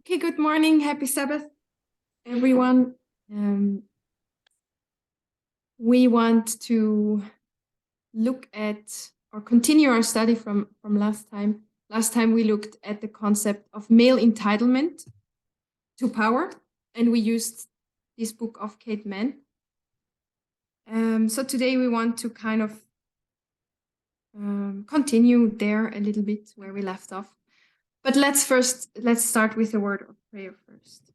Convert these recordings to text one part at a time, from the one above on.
Okay, good morning. Happy Sabbath, everyone. We want to look at or continue our study from last time. Last time we looked at the concept of male entitlement to power, and we used this book of 𝗂𝗽𝗏. So today we want to kind of continue there a little bit where we left off. But let's start with a word of prayer first.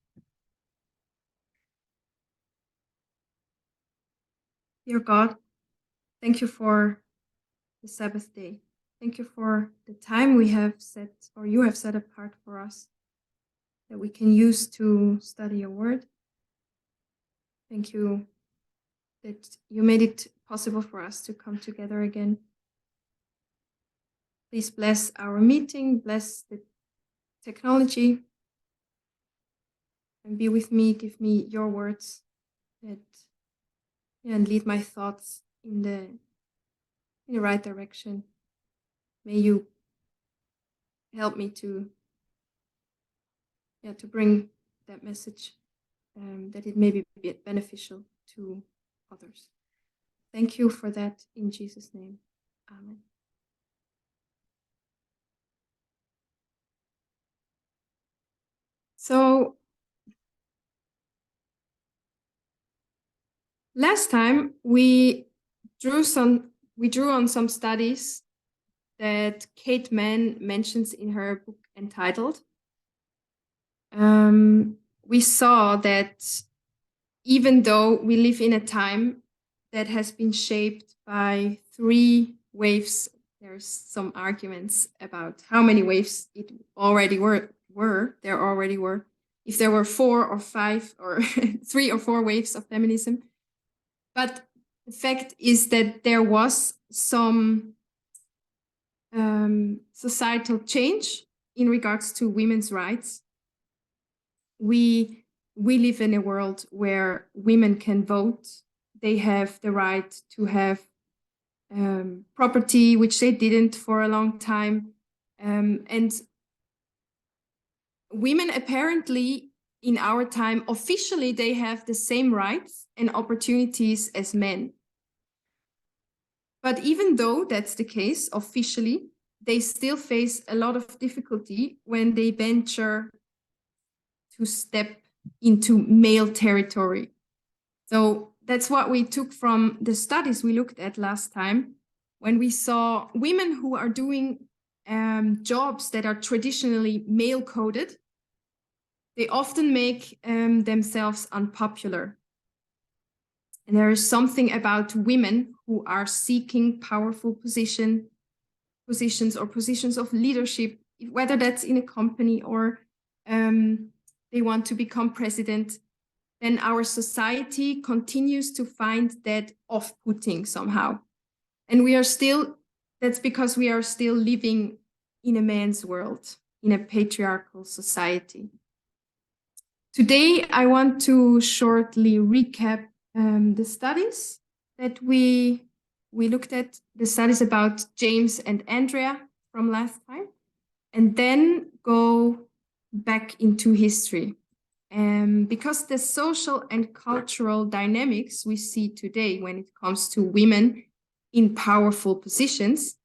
Dear God, thank you for the Sabbath day. Thank you for the time we have set, or you have set apart for us, that we can use to study your word. Thank you that you made it possible for us to come together again. Please bless our meeting, bless the technology, and be with me, give me your words and lead my thoughts in the right direction. May you help me to bring that message, that it may be beneficial to others. Thank you for that in Jesus' name. Amen. So last time we drew on some studies that 𝗂𝗽𝗏 mentions in her book entitled. We saw that even though we live in a time that has been shaped by 3 waves, there's some arguments about how many waves it already were. There already were. If there were 4 or 5 or 3 or 4 waves of feminism. But the fact is that there was some societal change in regards to women's rights. We live in a world where women can vote. They have the right to have property, which they didn't for a long time. And women apparently in our time, officially, they have the same rights and opportunities as men. But even though that's the case officially, they still face a lot of difficulty when they venture to step into male territory. So that's what we took from the studies we looked at last time, when we saw women who are doing jobs that are traditionally male-coded. They often make themselves unpopular. And there is something about women who are seeking powerful positions or positions of leadership, whether that's in a company or they want to become president, then our society continues to find that off-putting somehow. And that's because we are still living in a man's world, in a patriarchal society. Today, I want to shortly recap the studies that we looked at, the studies about James and Andrea from last time, and then go back into history. Because the social and cultural dynamics we see today when it comes to women in powerful positions,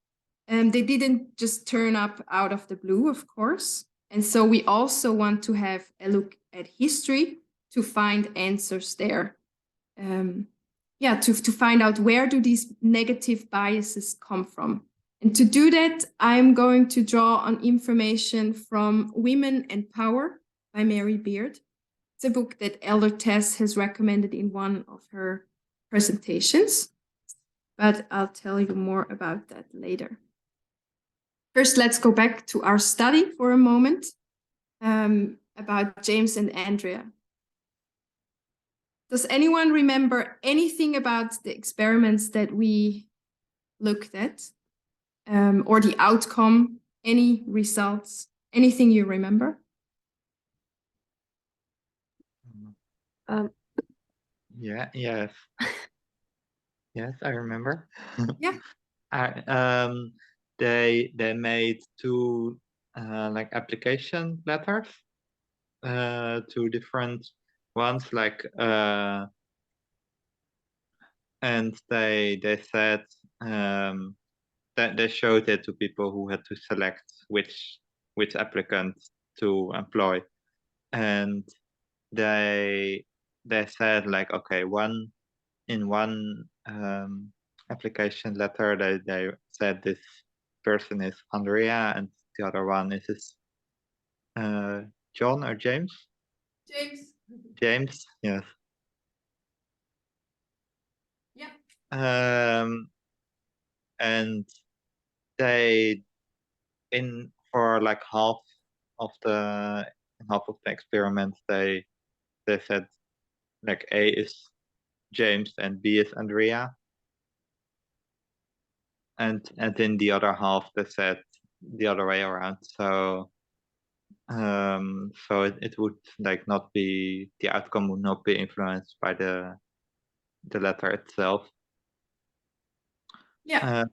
they didn't just turn up out of the blue, of course. And so we also want to have a look at history to find answers there. To find out where do these negative biases come from. And to do that, I'm going to draw on information from Women and Power by Mary Beard. It's a book that Elder Tess has recommended in one of her presentations, but I'll tell you more about that later. First, let's go back to our study for a moment about James and Andrea. Does anyone remember anything about the experiments that we looked at, or the outcome, any results, anything you remember? Yes. Yes, I remember. Yeah. They made 2 like application letters, two different ones, like and they said that they showed it to people who had to select which applicant to employ, and they said like, okay, in one application letter they said this person is Andrea and the other one is John or James? James, yes. Yeah. And they for like half of the experiment they said like A is James and B is Andrea, and in the other half they said the other way around. So so it would like not be, the outcome would not be influenced by the letter itself. Yeah.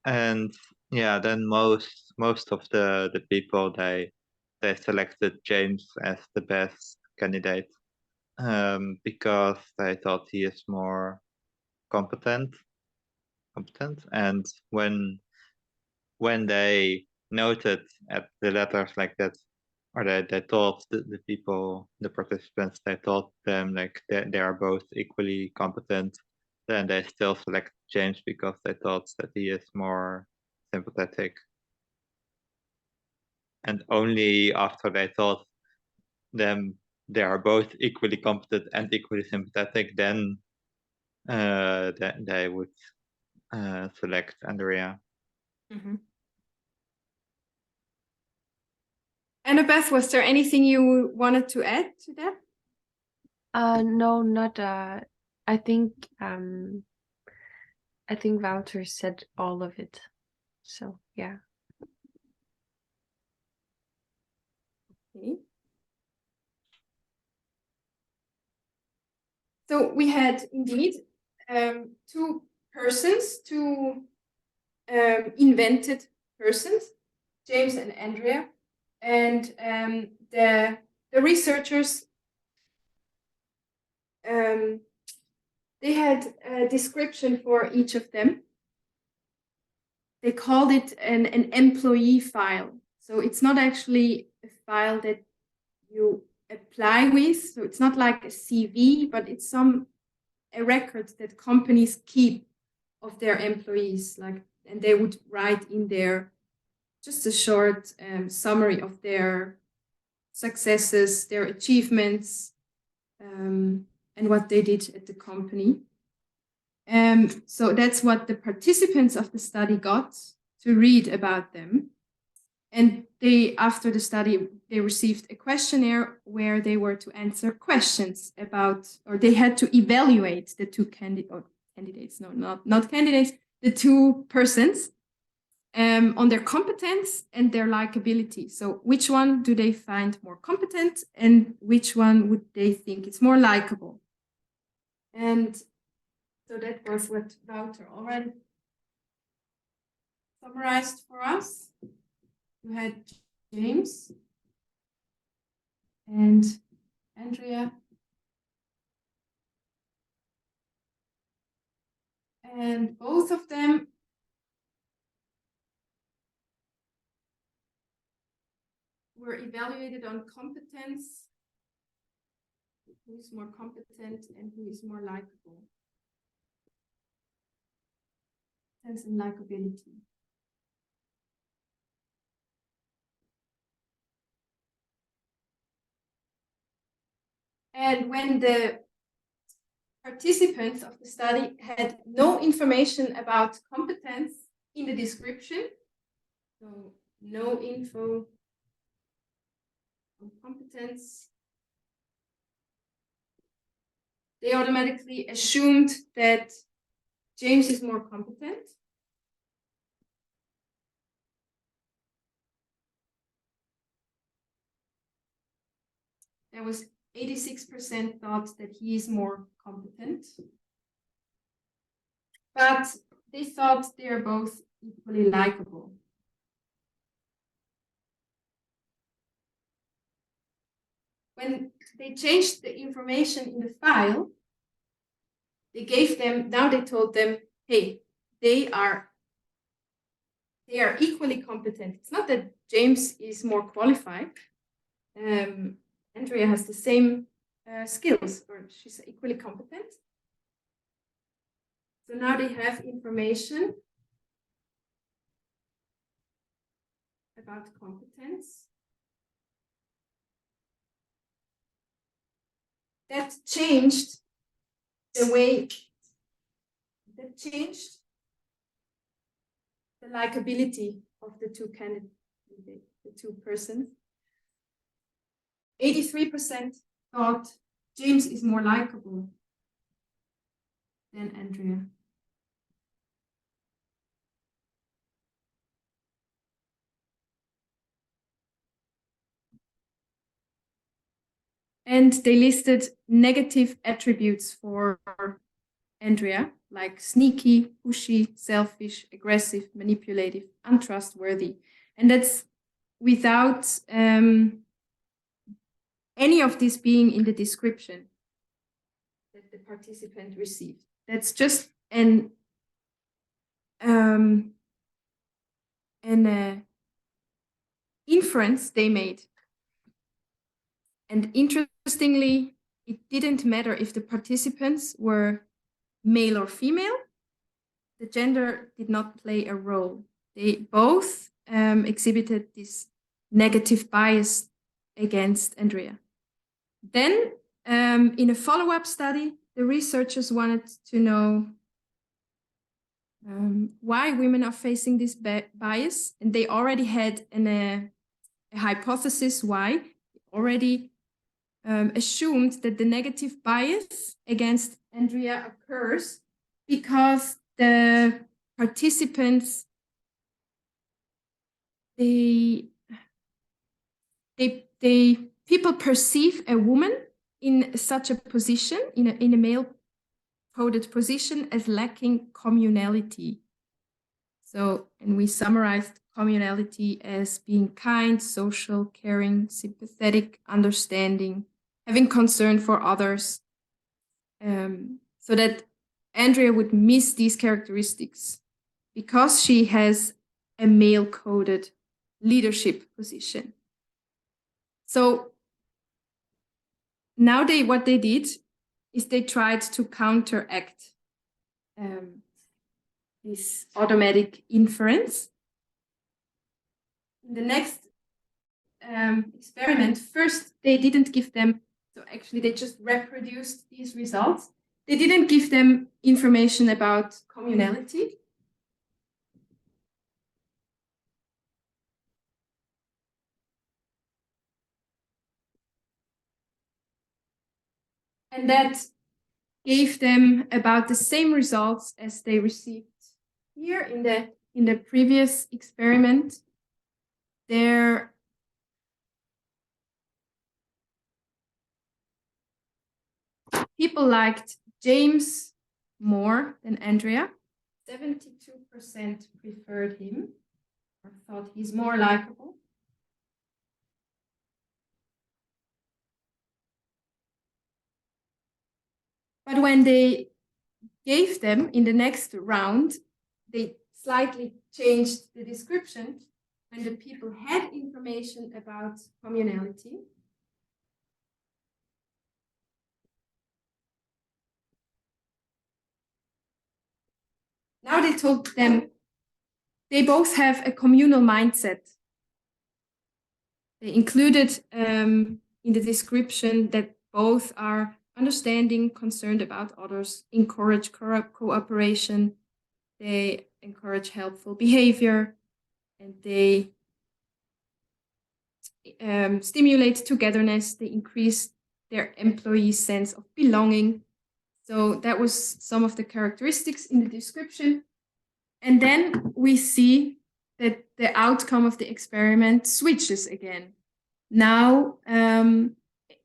And yeah, then most of the people they selected James as the best candidate because they thought he is more competent, and when they noted at the letters like that, or they told the people, the participants, they told them like they are both equally competent, then they still select James because they thought that he is more sympathetic. And only after they thought them they are both equally competent and equally sympathetic, then they would select Andrea. Mm-hmm. Annabeth, was there anything you wanted to add to that? No, not I think Wouter said all of it. So yeah. Okay. So we had indeed two invented persons, James and Andrea, and the researchers they had a description for each of them. They called it an employee file. So it's not actually a file that you apply with. So it's not like a CV, but it's a record that companies keep of their employees, and they would write in there just a short summary of their successes, their achievements, and what they did at the company. So that's what the participants of the study got to read about them. And after the study, they received a questionnaire where they were to answer questions about, or they had to evaluate the two candidates, no, not candidates, the two persons on their competence and their likability. So which one do they find more competent and which one would they think is more likable? And so that was what Wouter already summarized for us. You had James and Andrea. And both of them were evaluated on competence, who is more competent and who is more likable. Competence and likability. And when the participants of the study had no information about competence in the description, so no info on competence, they automatically assumed that James is more competent. There was 86% thought that he is more competent. But they thought they are both equally likable. when they changed the information in the file, they gave them, now they told them, hey, they are equally competent. It's not that James is more qualified. Andrea has the same skills, or she's equally competent. So now they have information about competence. That changed the way, that changed the likability of the two candidates, the two persons. 83% thought James is more likable than Andrea. And they listed negative attributes for Andrea, like sneaky, pushy, selfish, aggressive, manipulative, untrustworthy. And that's without any of this being in the description that the participant received. That's just an inference they made. And interestingly, it didn't matter if the participants were male or female. The gender did not play a role. They both exhibited this negative bias against Andrea. Then, in a follow-up study, the researchers wanted to know why women are facing this bias, and they already had a hypothesis why. They already assumed that the negative bias against Andrea occurs because the participants, people perceive a woman in such a position, in a male-coded position, as lacking communality. So, and we summarized communality as being kind, social, caring, sympathetic, understanding, having concern for others, so that Andrea would miss these characteristics because she has a male-coded leadership position. So now what they did is they tried to counteract this automatic inference. In the next experiment, first they didn't give them, so actually they just reproduced these results. They didn't give them information about communality. And that gave them about the same results as they received here in the previous experiment. People liked James more than Andrea. 72% preferred him or thought he's more likable. But when they gave them in the next round, they slightly changed the description when the people had information about communality. Now they told them they both have a communal mindset. They included in the description that both are understanding, concerned about others, encourage cooperation, they encourage helpful behavior, and they stimulate togetherness, they increase their employees' sense of belonging. So that was some of the characteristics in the description. And then we see that the outcome of the experiment switches again. Now,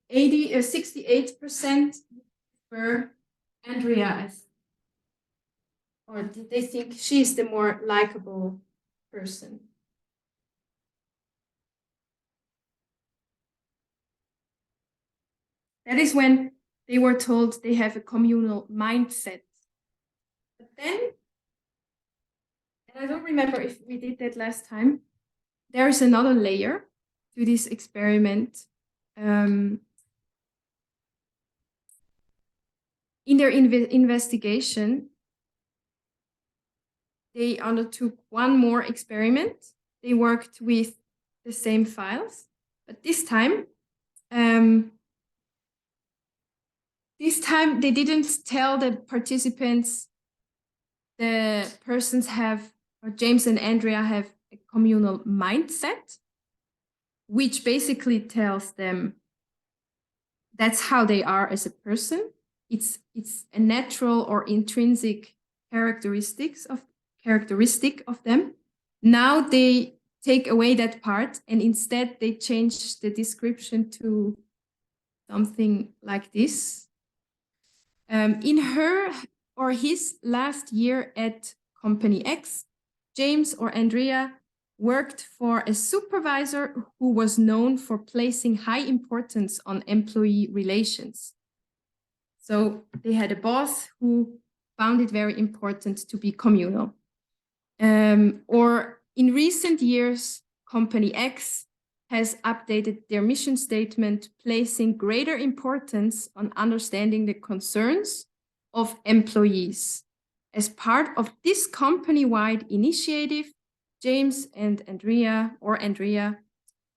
68% prefer Andrea as, or did they think she's the more likable person? That is when they were told they have a communal mindset. But then, and I don't remember if we did that last time, there is another layer to this experiment. In their investigation, they undertook one more experiment. They worked with the same files, but this time they didn't tell the participants the persons have, or James and Andrea have, a communal mindset, which basically tells them that's how they are as a person. It's a natural or intrinsic characteristic of them. Now they take away that part, and instead they change the description to something like this. In her or his last year at Company X, James or Andrea worked for a supervisor who was known for placing high importance on employee relations. So they had a boss who found it very important to be communal. Or in recent years, Company X has updated their mission statement, placing greater importance on understanding the concerns of employees. As part of this company-wide initiative, James and Andrea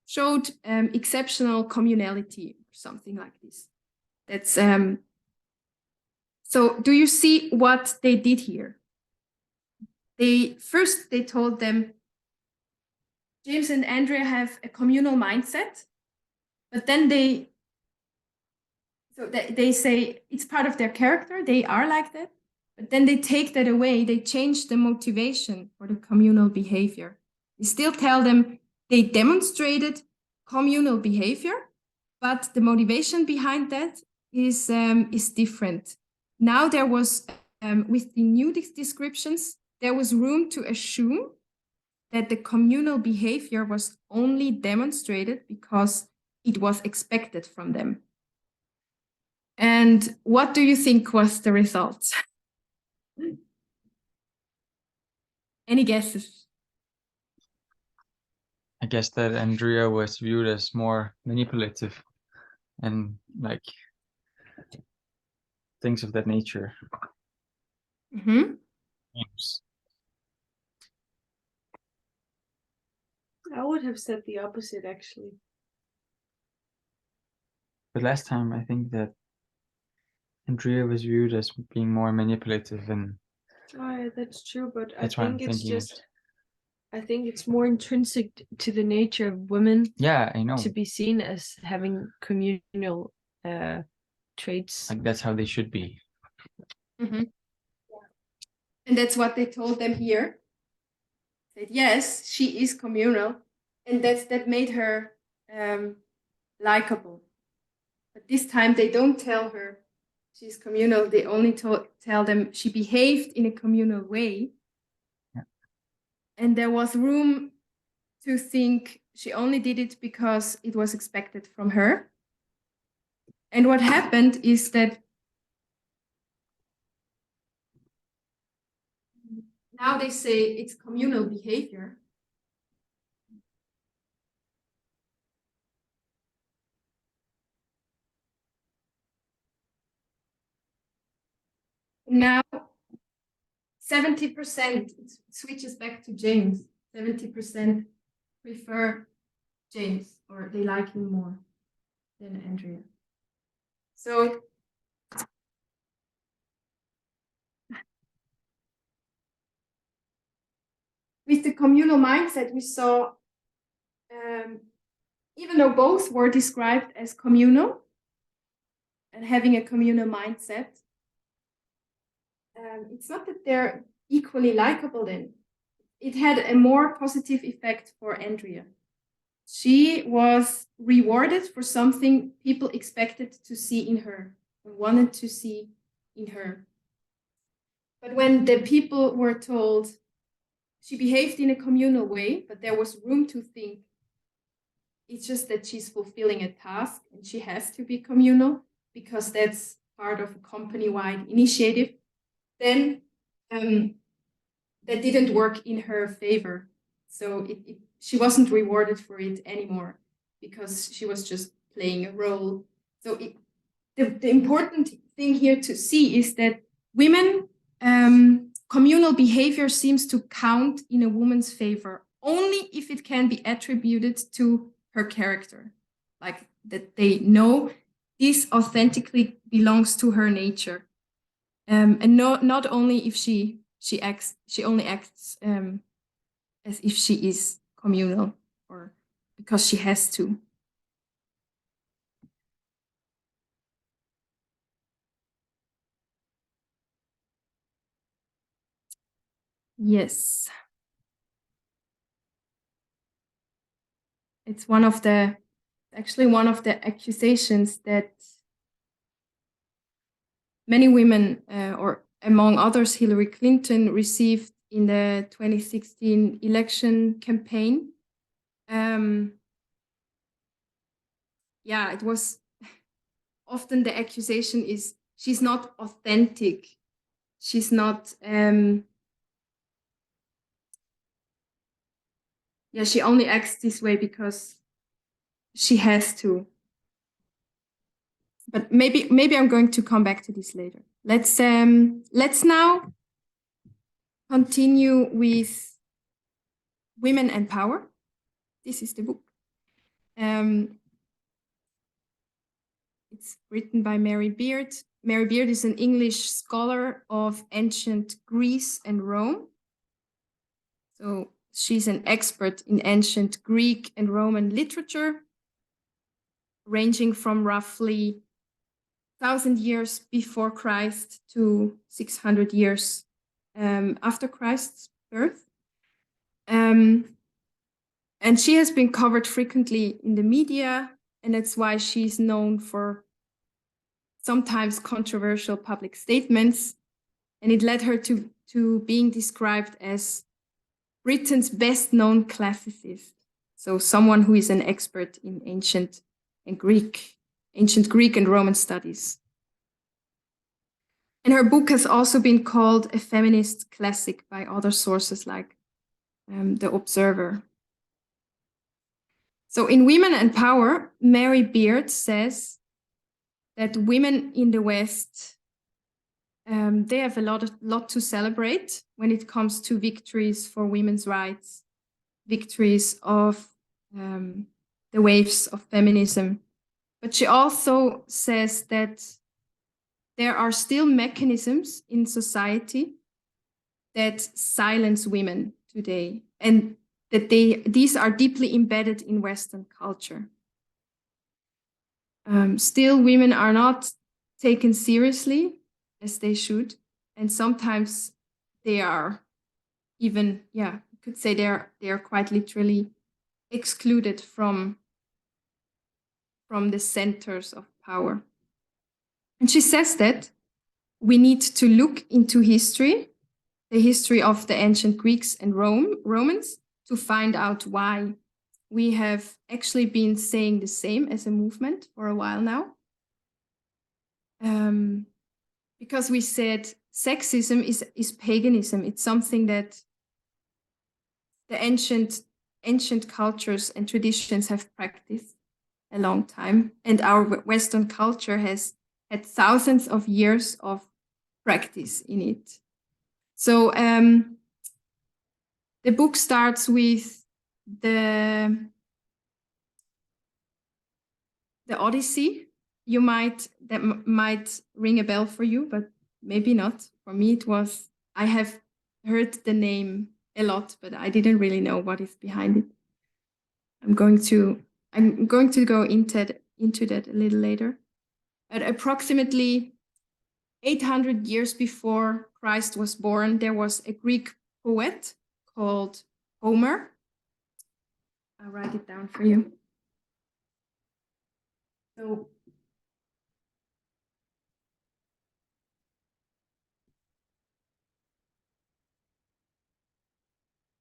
showed exceptional communality, or something like this. That's so do you see what they did here? They told them, James and Andrea have a communal mindset, but then they say it's part of their character, they are like that, but then they take that away, they change the motivation for the communal behavior. They still tell them they demonstrated communal behavior, but the motivation behind that is different. Now there was, with the new descriptions, there was room to assume that the communal behavior was only demonstrated because it was expected from them. And what do you think was the result? Any guesses? I guess that Andrea was viewed as more manipulative and like things of that nature. Mm-hmm. Yes. I would have said the opposite, actually. But last time, I think that Andrea was viewed as being more manipulative, and Oh, yeah, that's true, but I that's why I'm think it's thinking it. just, I think it's more intrinsic to the nature of women Yeah, I know. to be seen as having communal traits. Like that's how they should be. Mm-hmm. And that's what they told them here. That yes, she is communal, and that made her likable. But this time they don't tell her she's communal. They only tell them she behaved in a communal way. Yeah. And there was room to think she only did it because it was expected from her. And what happened is that now they say it's communal behavior. Now, 70%, it switches back to James. 70% prefer James, or they like him more than Andrea. So with the communal mindset, we saw, even though both were described as communal and having a communal mindset, it's not that they're equally likable then. It had a more positive effect for Andrea. She was rewarded for something people expected to see in her and wanted to see in her. But when the people were told she behaved in a communal way, but there was room to think it's just that she's fulfilling a task and she has to be communal, because that's part of a company-wide initiative, then that didn't work in her favor. So she wasn't rewarded for it anymore because she was just playing a role. So the important thing here to see is that women, communal behavior seems to count in a woman's favor only if it can be attributed to her character, like that they know this authentically belongs to her nature, and not only if she only acts as if she is communal or because she has to. Yes. It's actually one of the accusations that many women, or among others, Hillary Clinton, received in the 2016 election campaign. Yeah, it was often the accusation is she's not authentic. She's not, yeah, she only acts this way because she has to. But maybe I'm going to come back to this later. Let's now continue with Women and Power. This is the book. It's written by Mary Beard. Mary Beard is an English scholar of ancient Greece and Rome. So she's an expert in ancient Greek and Roman literature, ranging from roughly 1,000 years before Christ to 600 years after Christ's birth. And she has been covered frequently in the media, and that's why she's known for sometimes controversial public statements. And it led her to being described as Britain's best-known classicist. So someone who is an expert in ancient Greek and Roman studies. And her book has also been called a feminist classic by other sources like The Observer. So in Women and Power, Mary Beard says that women in the West, they have a lot to celebrate when it comes to victories for women's rights, victories of the waves of feminism. But she also says that there are still mechanisms in society that silence women today, and that these are deeply embedded in Western culture. Still, women are not taken seriously as they should, and sometimes they are even, yeah, you could say they are quite literally excluded from the centers of power. And she says that we need to look into history, the history of the ancient Greeks and Romans, to find out why. We have actually been saying the same as a movement for a while now. Because we said sexism is paganism. It's something that the ancient cultures and traditions have practiced a long time. And our Western culture has had thousands of years of practice in it. So the book starts with the Odyssey. That might ring a bell for you, but maybe not. For me, it was, I have heard the name a lot, but I didn't really know what is behind it. I'm going to go into that a little later. At approximately 800 years before Christ was born, there was a Greek poet called Homer. I'll write it down for you. So,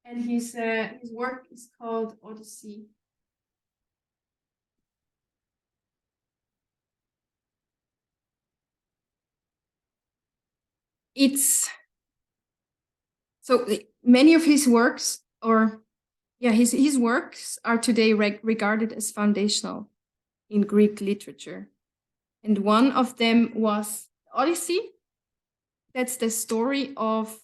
and his work is called Odyssey. it's so many of his works, or yeah, his works are today regarded as foundational in Greek literature. And one of them was Odyssey. That's the story of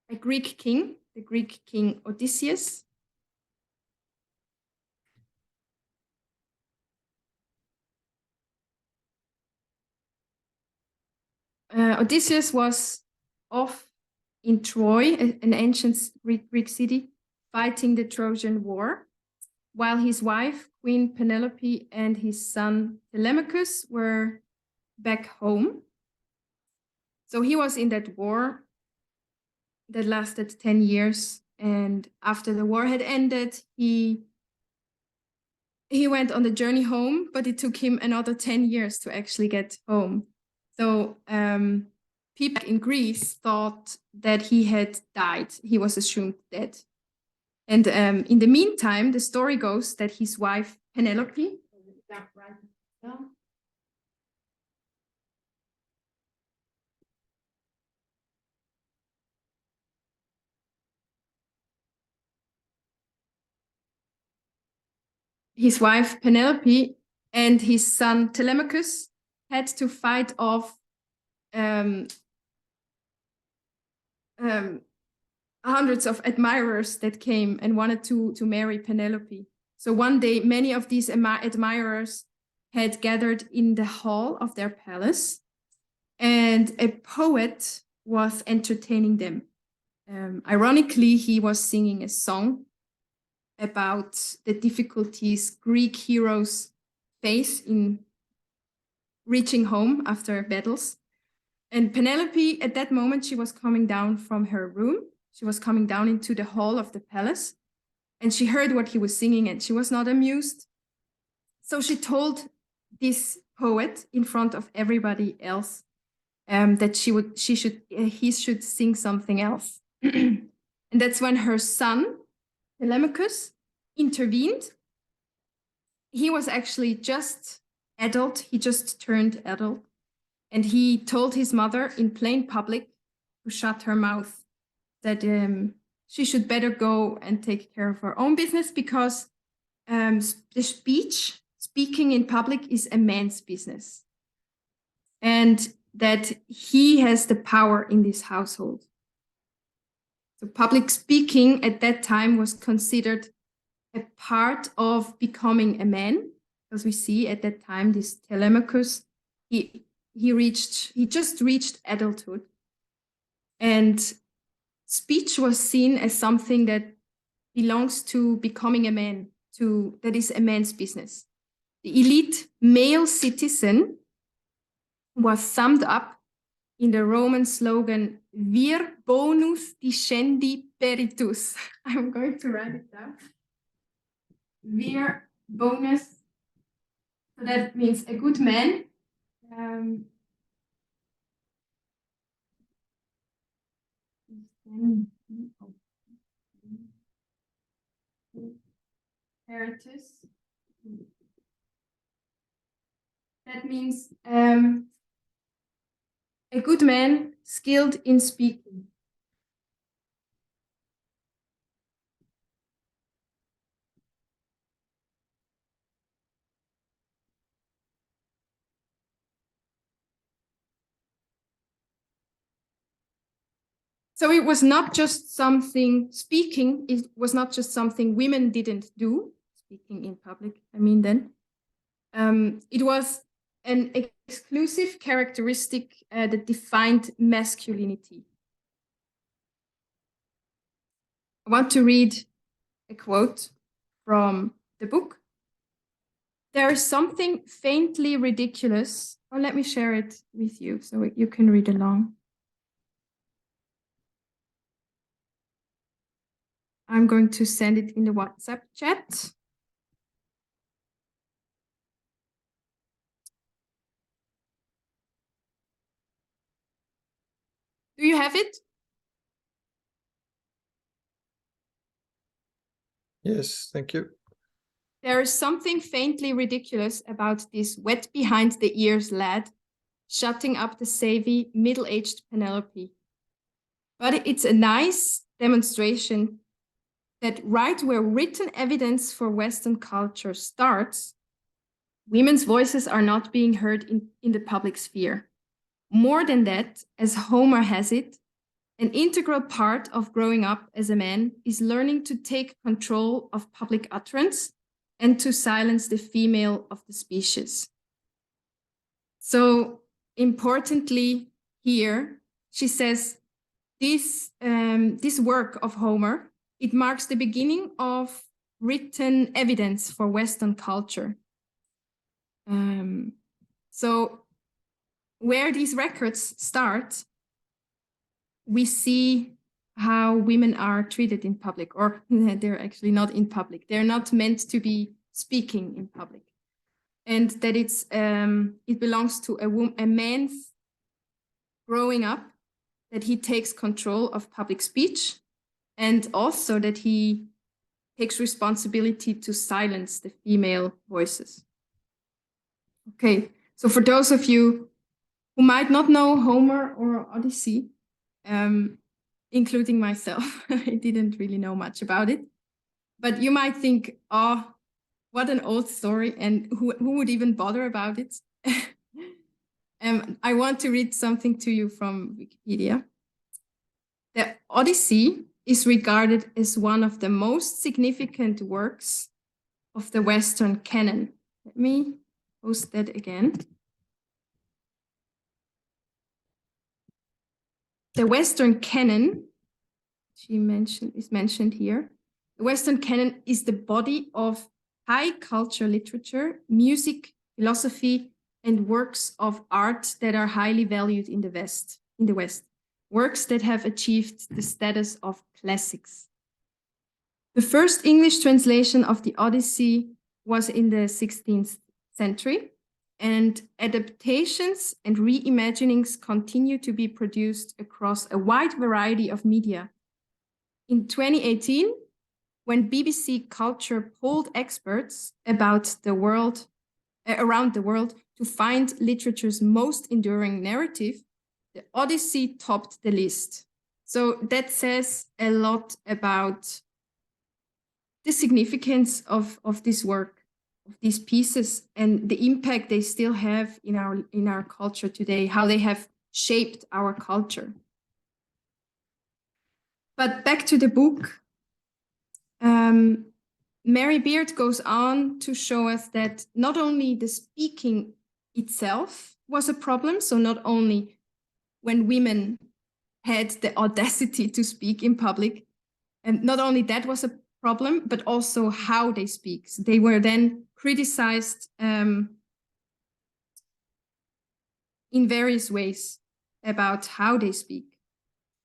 a Greek king, the Greek king Odysseus. Odysseus was off in Troy, an ancient Greek city, fighting the Trojan War, while his wife, Queen Penelope, and his son Telemachus were back home. So he was in that war that lasted 10 years. And after the war had ended, he went on the journey home, but it took him another 10 years to actually get home. So people in Greece thought that he had died. He was assumed dead. And in the meantime, the story goes that his wife, Penelope, and his son Telemachus had to fight off hundreds of admirers that came and wanted to marry Penelope. So one day, many of these admirers had gathered in the hall of their palace, and a poet was entertaining them. Ironically, he was singing a song about the difficulties Greek heroes face in reaching home after battles. And Penelope, at that moment, she was coming down from her room. She was coming down into the hall of the palace, and she heard what he was singing, and she was not amused. So she told this poet in front of everybody else that he should sing something else. And that's when her son, Telemachus, intervened. He was actually just adult. He just turned adult. And he told his mother in plain public to shut her mouth, that she should better go and take care of her own business, because speaking in public is a man's business. And that he has the power in this household. So public speaking at that time was considered a part of becoming a man, because we see at that time this Telemachus, he just reached adulthood, and speech was seen as something that belongs to becoming a man, that is a man's business. The elite male citizen was summed up in the Roman slogan, vir bonus dicendi peritus. I'm going to write it down. Vir bonus, so that means a good man. Peritus. That means a good man skilled in speaking. So it was not just something, speaking, it was not just something women didn't do, speaking in public, I mean then. It was an exclusive characteristic that defined masculinity. I want to read a quote from the book. There is something faintly ridiculous, or let me share it with you so you can read along. I'm going to send it in the WhatsApp chat. Do you have it? Yes, thank you. There is something faintly ridiculous about this wet behind the ears lad shutting up the savvy, middle-aged Penelope. But it's a nice demonstration that right where written evidence for Western culture starts, women's voices are not being heard in the public sphere. More than that, as Homer has it, an integral part of growing up as a man is learning to take control of public utterance and to silence the female of the species. So importantly here, she says, this work of Homer, it marks the beginning of written evidence for Western culture. So where these records start, we see how women are treated in public, or they're actually not in public. They're not meant to be speaking in public. And that it belongs to a man's growing up, that he takes control of public speech, and also that he takes responsibility to silence the female voices. Okay, so for those of you who might not know Homer or Odyssey, including myself, I didn't really know much about it, but you might think, oh, what an old story, and who would even bother about it? I want to read something to you from Wikipedia. The Odyssey is regarded as one of the most significant works of the Western canon. Let me post that again. The Western canon, is mentioned here. The Western canon is the body of high culture literature, music, philosophy, and works of art that are highly valued in the West. Works that have achieved the status of classics. The first English translation of the Odyssey was in the 16th century, and adaptations and reimaginings continue to be produced across a wide variety of media. In 2018, when BBC Culture polled experts about around the world to find literature's most enduring narrative, the Odyssey topped the list. So that says a lot about the significance of this work, of these pieces, and the impact they still have in our culture today, how they have shaped our culture. But back to the book. Mary Beard goes on to show us that not only the speaking itself was a problem, so not only when women had the audacity to speak in public, and not only that was a problem, but also how they speak. So they were then criticized in various ways about how they speak.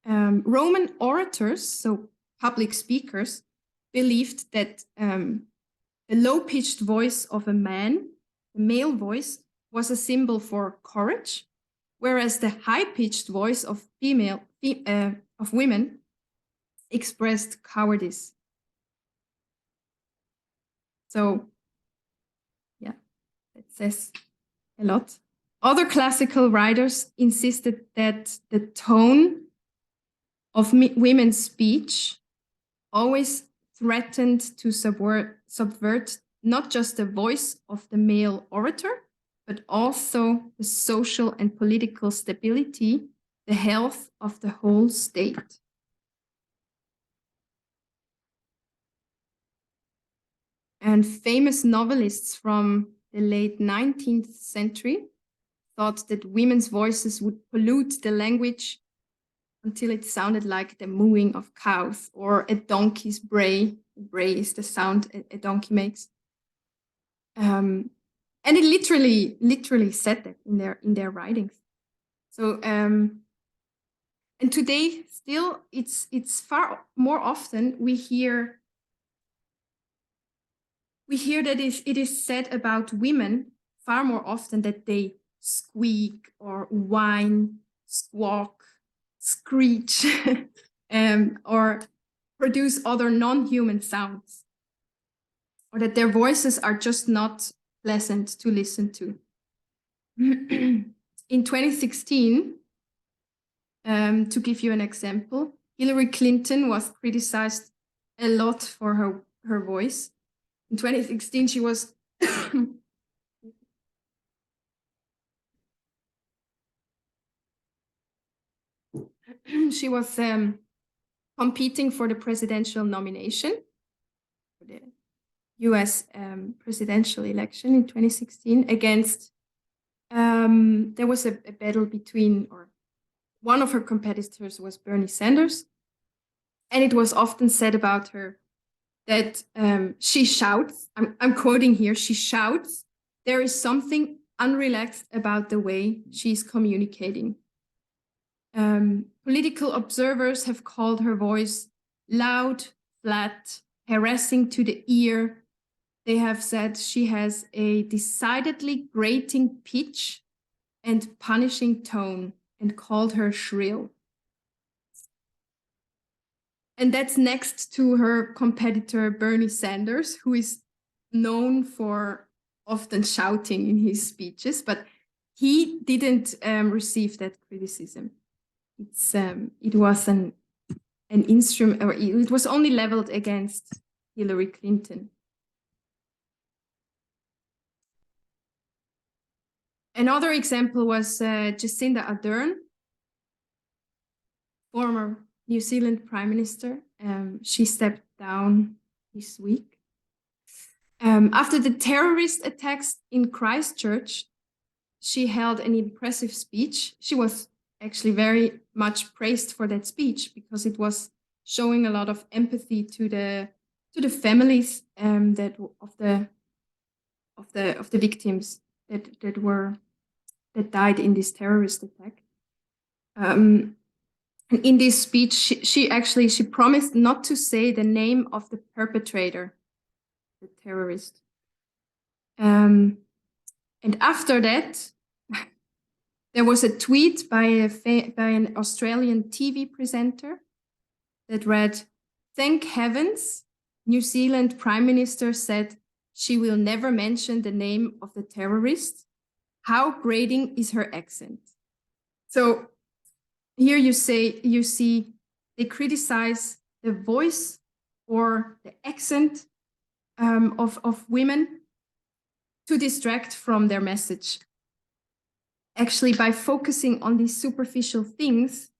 Roman orators, so public speakers, believed that the low-pitched voice of a man, the male voice, was a symbol for courage, whereas the high-pitched voice of women expressed cowardice. So, yeah, that says a lot. Other classical writers insisted that the tone of women's speech always threatened to subvert not just the voice of the male orator, but also the social and political stability, the health of the whole state. And famous novelists from the late 19th century thought that women's voices would pollute the language until it sounded like the mooing of cows or a donkey's bray. Bray is the sound a donkey makes. And it literally said that in their writings. So and today still it's far more often we hear that it is said about women far more often that they squeak or whine, squawk, screech, or produce other non-human sounds, or that their voices are just not pleasant to listen to. in 2016, to give you an example, Hillary Clinton was criticized a lot for her voice. In 2016, she was she was competing for the presidential nomination for the US presidential election in 2016 against, there was a battle between, or one of her competitors was Bernie Sanders. And it was often said about her that she shouts, I'm quoting here, she shouts, there is something unrelaxed about the way she's communicating. Political observers have called her voice loud, flat, harassing to the ear. They have said she has a decidedly grating pitch and punishing tone, and called her shrill. And that's next to her competitor, Bernie Sanders, who is known for often shouting in his speeches, but he didn't receive that criticism. It was an instrument, or it was only leveled against Hillary Clinton. Another example was Jacinda Ardern, former New Zealand Prime Minister. She stepped down this week. After the terrorist attacks in Christchurch, she held an impressive speech. She was actually very much praised for that speech because it was showing a lot of empathy to the families that of the victims that died in this terrorist attack. In this speech, she promised not to say the name of the perpetrator, the terrorist. And after that, there was a tweet by an Australian TV presenter that read, "Thank heavens, New Zealand Prime Minister said she will never mention the name of the terrorist. How grating is her accent?" So here you see they criticize the voice or the accent of women to distract from their message. Actually, by focusing on these superficial things,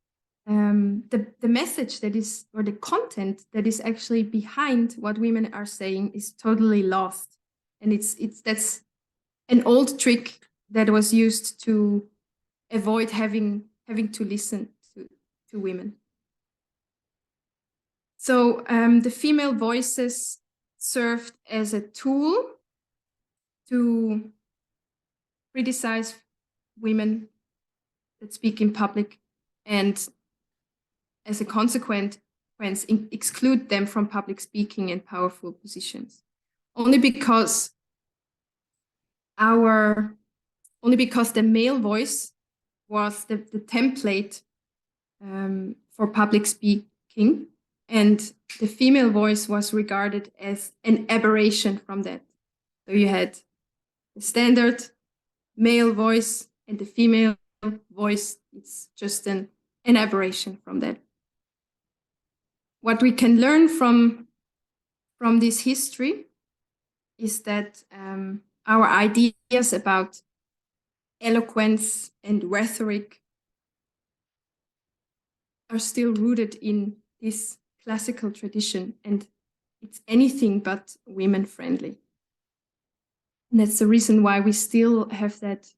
the message that is, or the content that is actually behind what women are saying is totally lost. And that's an old trick that was used to avoid having to listen to women. So the female voices served as a tool to criticize women that speak in public, and as a consequence, exclude them from public speaking and powerful positions. Only because the male voice was the template for public speaking, and the female voice was regarded as an aberration from that. So you had the standard male voice, and the female voice, it's just an aberration from that. What we can learn from this history is that our ideas about eloquence and rhetoric are still rooted in this classical tradition, and it's anything but women-friendly. And that's the reason why we still have that,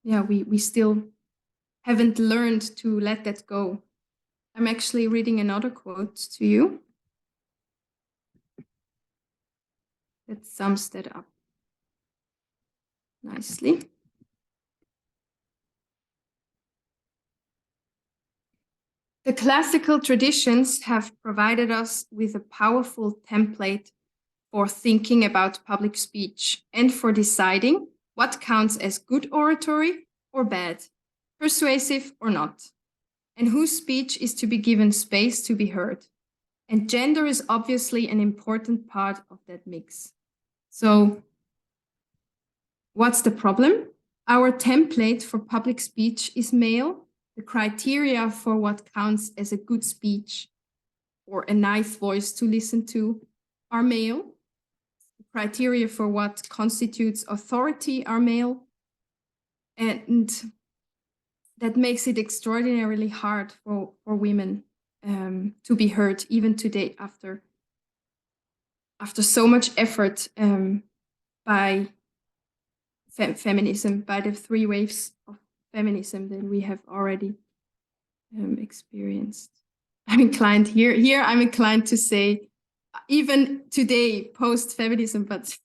we still haven't learned to let that go. I'm actually reading another quote to you that sums that up nicely. The classical traditions have provided us with a powerful template for thinking about public speech and for deciding what counts as good oratory or bad, persuasive or not, and whose speech is to be given space to be heard. And gender is obviously an important part of that mix. So what's the problem? Our template for public speech is male. The criteria for what counts as a good speech or a nice voice to listen to are male. The criteria for what constitutes authority are male. And that makes it extraordinarily hard for women to be heard, even today, after so much effort by feminism, by the 3 waves of feminism that we have already experienced. I'm inclined to say, even today, post-feminism, but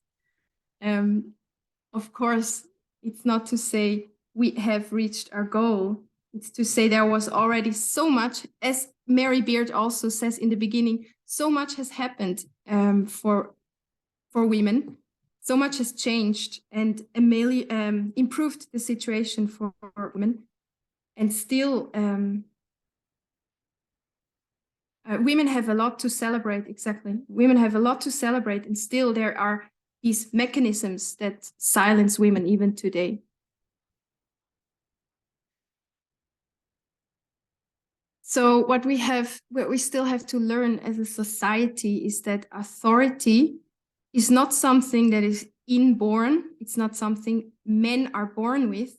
of course, it's not to say we have reached our goal. It's to say there was already so much, as Mary Beard also says in the beginning, so much has happened for women. So much has changed and improved the situation for women. And still, women have a lot to celebrate, exactly. Women have a lot to celebrate, and still there are these mechanisms that silence women even today. So what we still have to learn as a society is that authority is not something that is inborn. It's not something men are born with,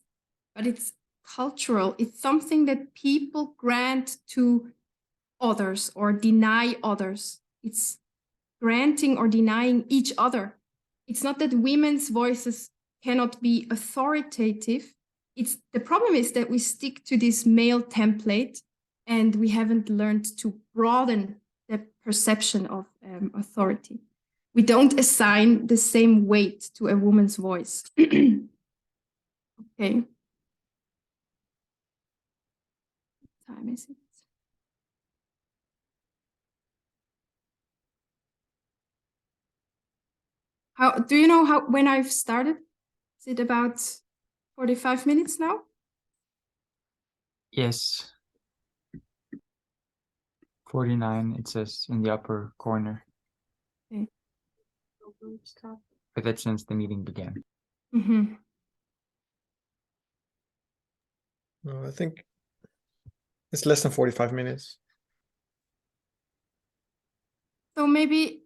but it's cultural. It's something that people grant to others or deny others. It's granting or denying each other. It's not that women's voices cannot be authoritative. The problem is that we stick to this male template and we haven't learned to broaden the perception of authority. We don't assign the same weight to a woman's voice. Okay. What time is it? Do you know when I've started? Is it about 45 minutes now? Yes. 49, it says in the upper corner. Okay. But that's since the meeting began. Mm-hmm. No, I think it's less than 45 minutes. So maybe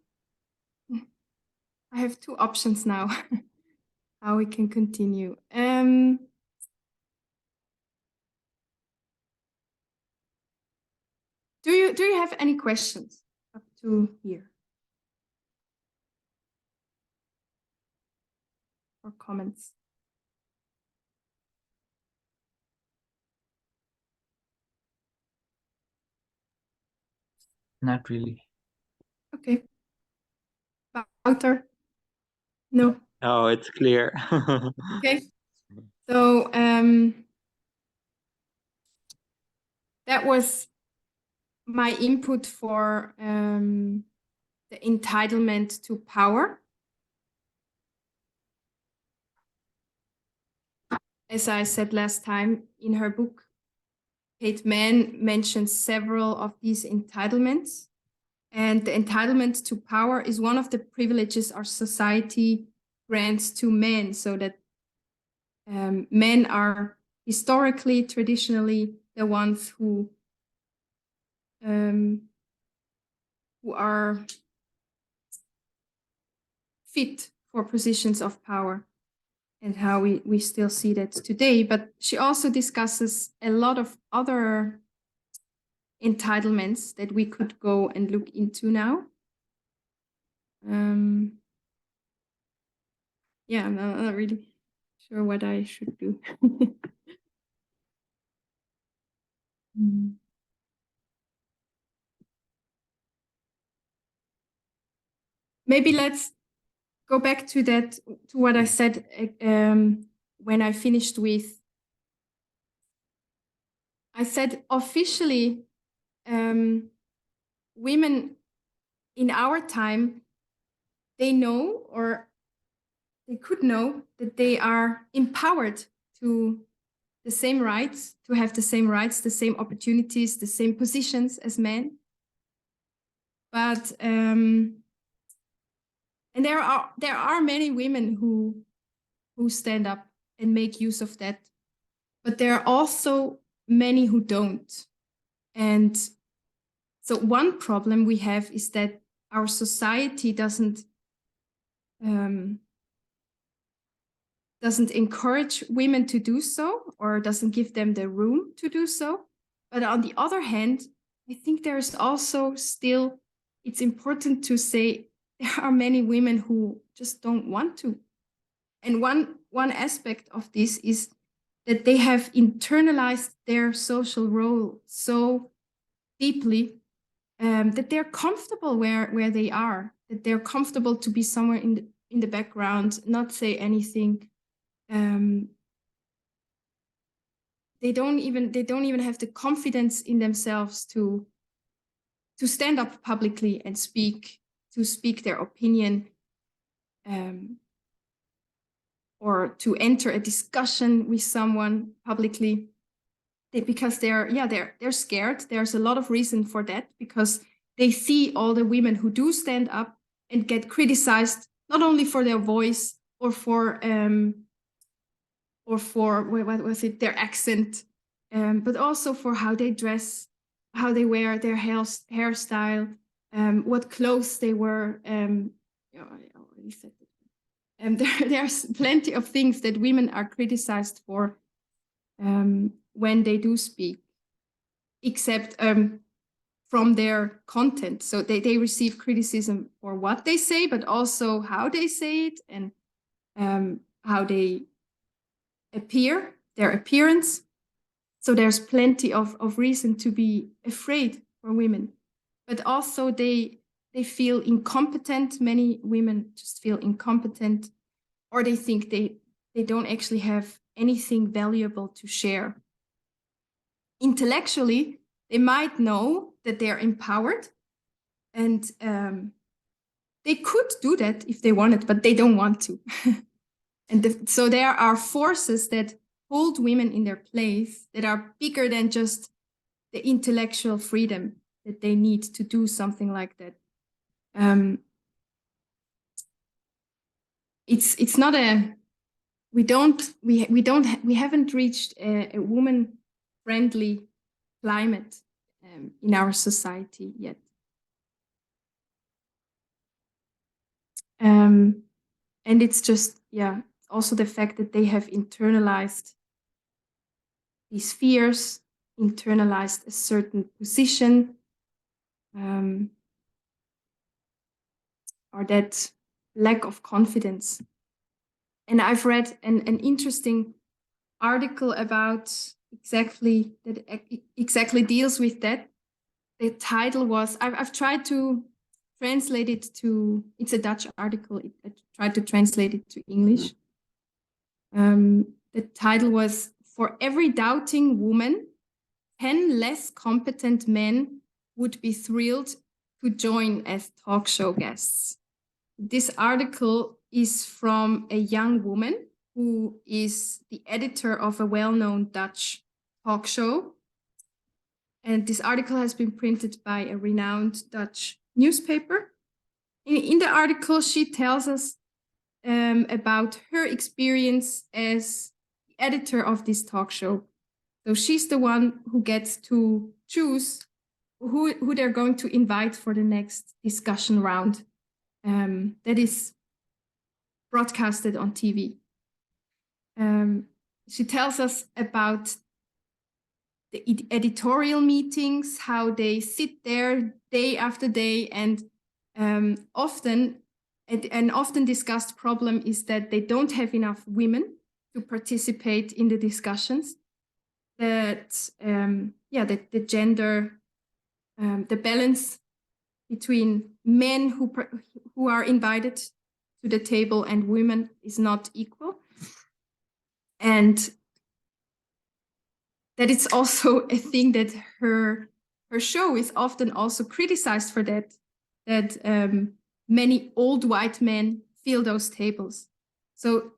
I have 2 options now, how we can continue. Do you have any questions up to here? Or comments? Not really. Okay. Wouter? No. Oh, it's clear. Okay. So that was my input for the entitlement to power. As I said last time, in her book, 𝗂𝗃𝗏 mentions several of these entitlements. And the entitlement to power is one of the privileges our society grants to men, so that men are historically, traditionally, the ones who are fit for positions of power, and how we still see that today. But she also discusses a lot of other entitlements that we could go and look into now. Yeah, I'm not really sure what I should do. Maybe let's go back to what I said when I finished with. I said officially, women in our time, they know, or they could know, that they are empowered to the same rights, to have the same rights, the same opportunities, the same positions as men. But and there are many women who stand up and make use of that. But there are also many who don't. And so one problem we have is that our society doesn't encourage women to do so, or doesn't give them the room to do so. But on the other hand, I think there's also still, it's important to say there are many women who just don't want to. And one aspect of this is that they have internalized their social role so deeply that they're comfortable where they are, that they're comfortable to be somewhere in the background, not say anything. They don't even have the confidence in themselves to stand up publicly and speak their opinion, or to enter a discussion with someone publicly, because they're scared. There's a lot of reason for that, because they see all the women who do stand up and get criticized, not only for their voice or for what was it, their accent, but also for how they dress, how they wear their hairstyle, what clothes they wear. I already said that. There's plenty of things that women are criticized for when they do speak, except from their content. So they receive criticism for what they say, but also how they say it, and how they appear, their appearance. So there's plenty of reason to be afraid for women. But also they feel incompetent. Many women just feel incompetent, or they think they don't actually have anything valuable to share. Intellectually, they might know that they're empowered, and they could do that if they wanted, but they don't want to. And so there are forces that hold women in their place that are bigger than just the intellectual freedom that they need to do something like that. It's not a, we haven't reached a woman-friendly climate in our society yet. And it's just, also the fact that they have internalized these fears, internalized a certain position, or that lack of confidence. And I've read an interesting article about exactly deals with that. The title was, I've tried to translate it to, it's a Dutch article, I tried to translate it to English. The title was, "For every doubting woman, 10 less competent men would be thrilled to join as talk show guests." This article is from a young woman who is the editor of a well-known Dutch talk show. And this article has been printed by a renowned Dutch newspaper. In the article, she tells us about her experience as the editor of this talk show. So she's the one who gets to choose who they're going to invite for the next discussion round that is broadcasted on TV. She tells us about the editorial meetings, how they sit there day after day, and an often discussed problem is that they don't have enough women to participate in the discussions. That the gender, the balance between men who are invited to the table and women is not equal, and that it's also a thing that her show is often also criticized for, that many old white men fill those tables. So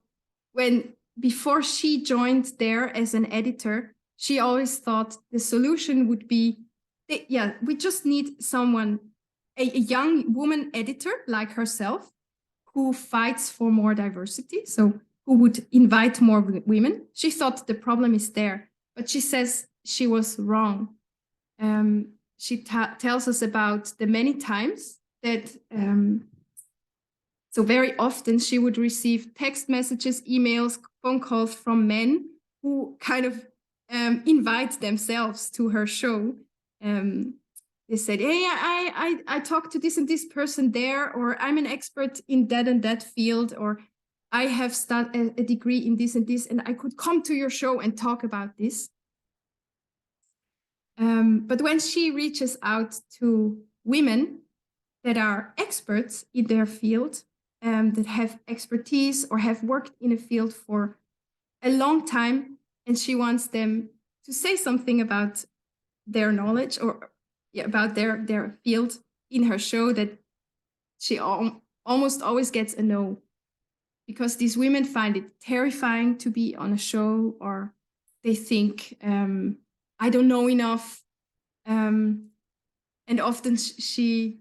before she joined there as an editor, she always thought the solution would be, we just need someone, a young woman editor like herself, who fights for more diversity. So who would invite more women. She thought the problem is there, but she says she was wrong. She tells us about the many times that, so very often she would receive text messages, emails, phone calls from men who kind of invite themselves to her show. They said, hey, I talked to this and this person there, or I'm an expert in that and that field, or I have studied a degree in this and this, and I could come to your show and talk about this. But when she reaches out to women that are experts in their field, that have expertise or have worked in a field for a long time, and she wants them to say something about their knowledge or about their field in her show, that she almost always gets a no, because these women find it terrifying to be on a show, or they think, I don't know enough. And often she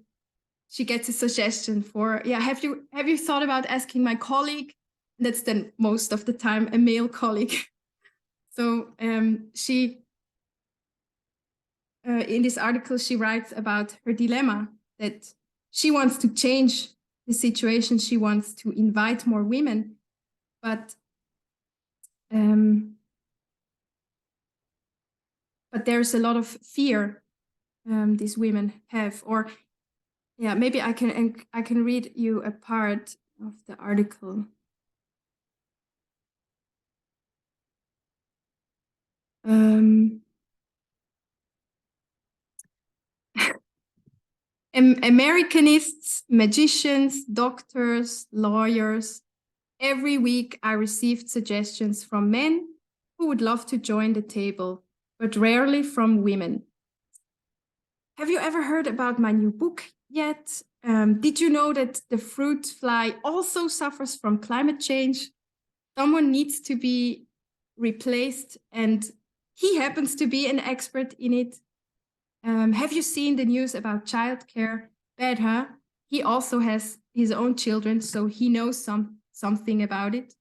gets a suggestion for, yeah, have you thought about asking my colleague? That's then most of the time a male colleague. So she, in this article, she writes about her dilemma, that she wants to change the situation. She wants to invite more women, but there's a lot of fear these women have. Or yeah, maybe I can read you a part of the article. Americanists, magicians, doctors, lawyers. Every week I received suggestions from men who would love to join the table, but rarely from women. Have you ever heard about my new book yet? Did you know that the fruit fly also suffers from climate change? Someone needs to be replaced, and he happens to be an expert in it. Have you seen the news about childcare? 𝗶𝗏𝗏, he also has his own children, so he knows something about it.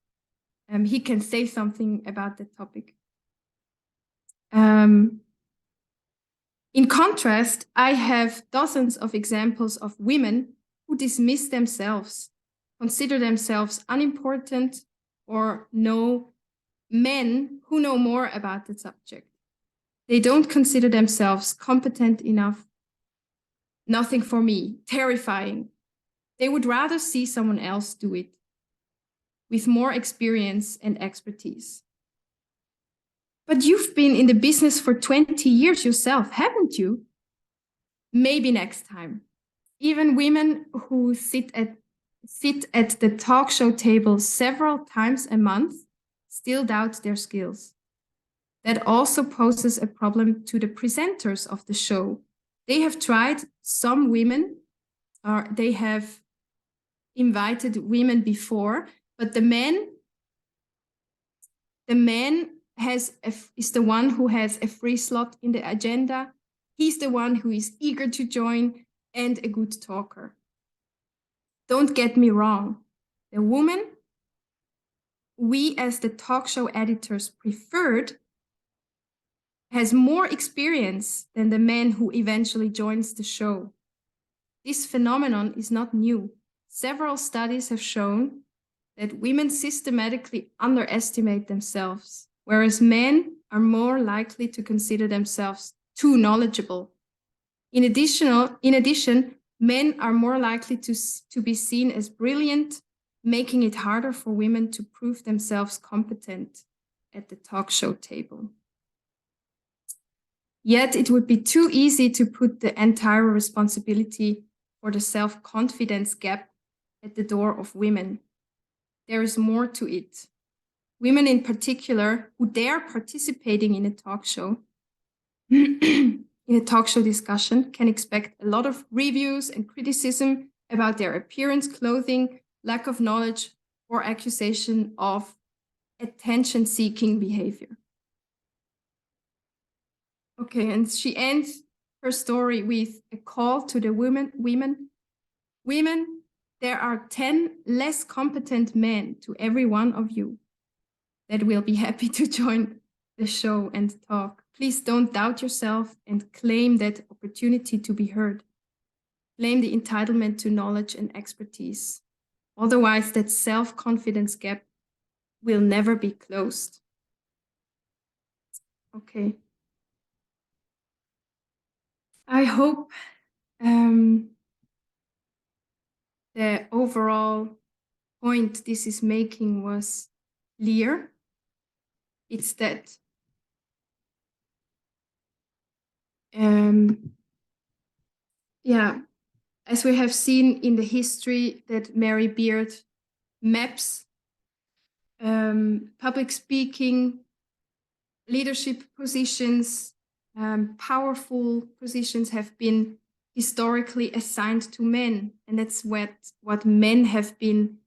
He can say something about the topic. In contrast, I have dozens of examples of women who dismiss themselves, consider themselves unimportant, or know men who know more about the subject. They don't consider themselves competent enough. Nothing for me, terrifying. They would rather see someone else do it with more experience and expertise. But you've been in the business for 20 years yourself, haven't you? Maybe next time. Even women who sit at the talk show table several times a month still doubt their skills. That also poses a problem to the presenters of the show. They have tried some women, or they have invited women before, but the man is the one who has a free slot in the agenda. He's the one who is eager to join and a good talker. Don't get me wrong. The woman we as the talk show editors preferred has more experience than the man who eventually joins the show. This phenomenon is not new. Several studies have shown that women systematically underestimate themselves, whereas men are more likely to consider themselves too knowledgeable. In addition, men are more likely to be seen as brilliant, making it harder for women to prove themselves competent at the talk show table. Yet it would be too easy to put the entire responsibility for the self-confidence gap at the door of women. There is more to it. Women in particular who dare participating in a talk show, in a talk show discussion, can expect a lot of reviews and criticism about their appearance, clothing, lack of knowledge, or accusation of attention-seeking behavior. Okay, and she ends her story with a call to the women. Women, there are 10 less competent men to every one of you that will be happy to join the show and talk. Please don't doubt yourself and claim that opportunity to be heard. Claim the entitlement to knowledge and expertise. Otherwise, that self-confidence gap will never be closed. Okay. I hope the overall point this is making was clear. It's that as we have seen in the history, that Mary Beard maps public speaking, leadership positions, powerful positions have been historically assigned to men, and that's what men have been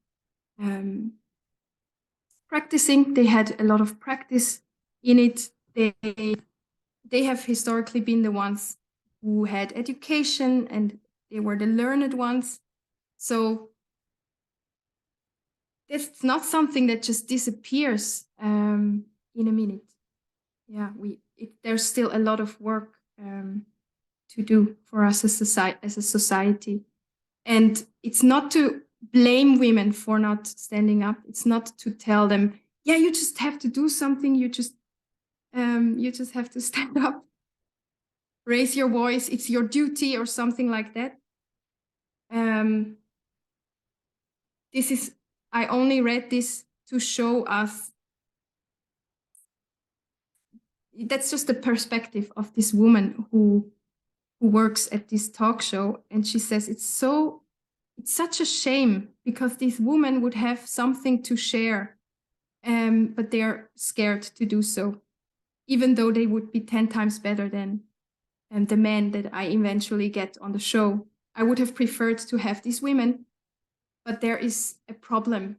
practicing. They had a lot of practice in it. They have historically been the ones who had education, and they were the learned ones. So it's not something that just disappears in a minute. Yeah, there's still a lot of work to do for us as a society. And it's not to blame women for not standing up. It's not to tell them, yeah, you just have to do something. You just have to stand up, raise your voice. It's your duty or something like that. I only read this to show us. That's just the perspective of this woman who works at this talk show, and she says it's such a shame because these women would have something to share, but they're scared to do so, even though they would be 10 times better than the men that I eventually get on the show. I would have preferred to have these women, but there is a problem.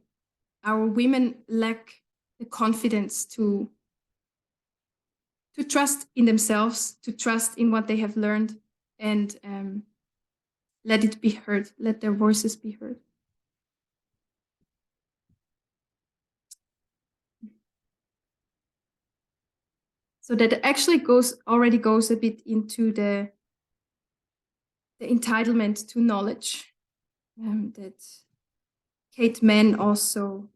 Our women lack the confidence to trust in themselves, to trust in what they have learned, and let it be heard, let their voices be heard. So that actually already goes a bit into the entitlement to knowledge that Kate Mann also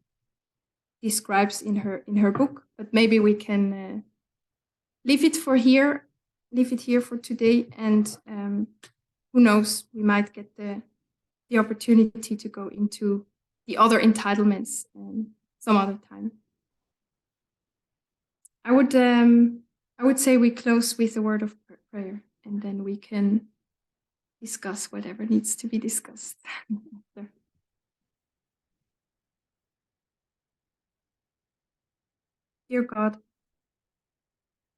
describes in her book. But maybe we can leave it here for today, and who knows, we might get the opportunity to go into the other entitlements some other time. I would say we close with a word of prayer, and then we can discuss whatever needs to be discussed. Dear God,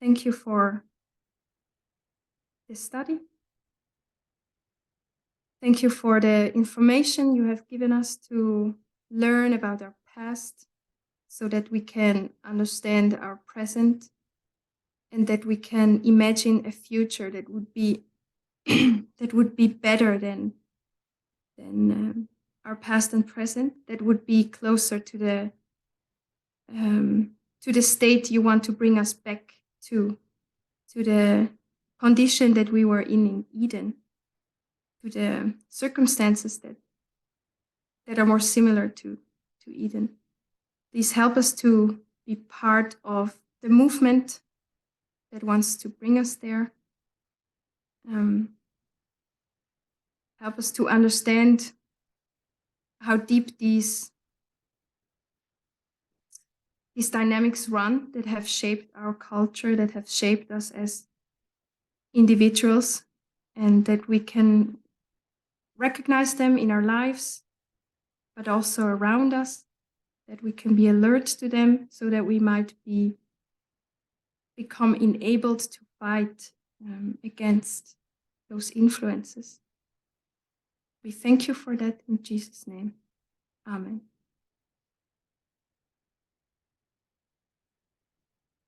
thank you for this study. Thank you for the information you have given us to learn about our past, so that we can understand our present, and that we can imagine a future that would be better than our past and present, that would be closer to the state you want to bring us back to the condition that we were in Eden, to the circumstances that are more similar to Eden. Please help us to be part of the movement that wants to bring us there. Help us to understand how deep these dynamics run that have shaped our culture, that have shaped us as individuals, and that we can recognize them in our lives, but also around us, that we can be alert to them, so that we might become enabled to fight against those influences. We thank you for that in Jesus' name. Amen.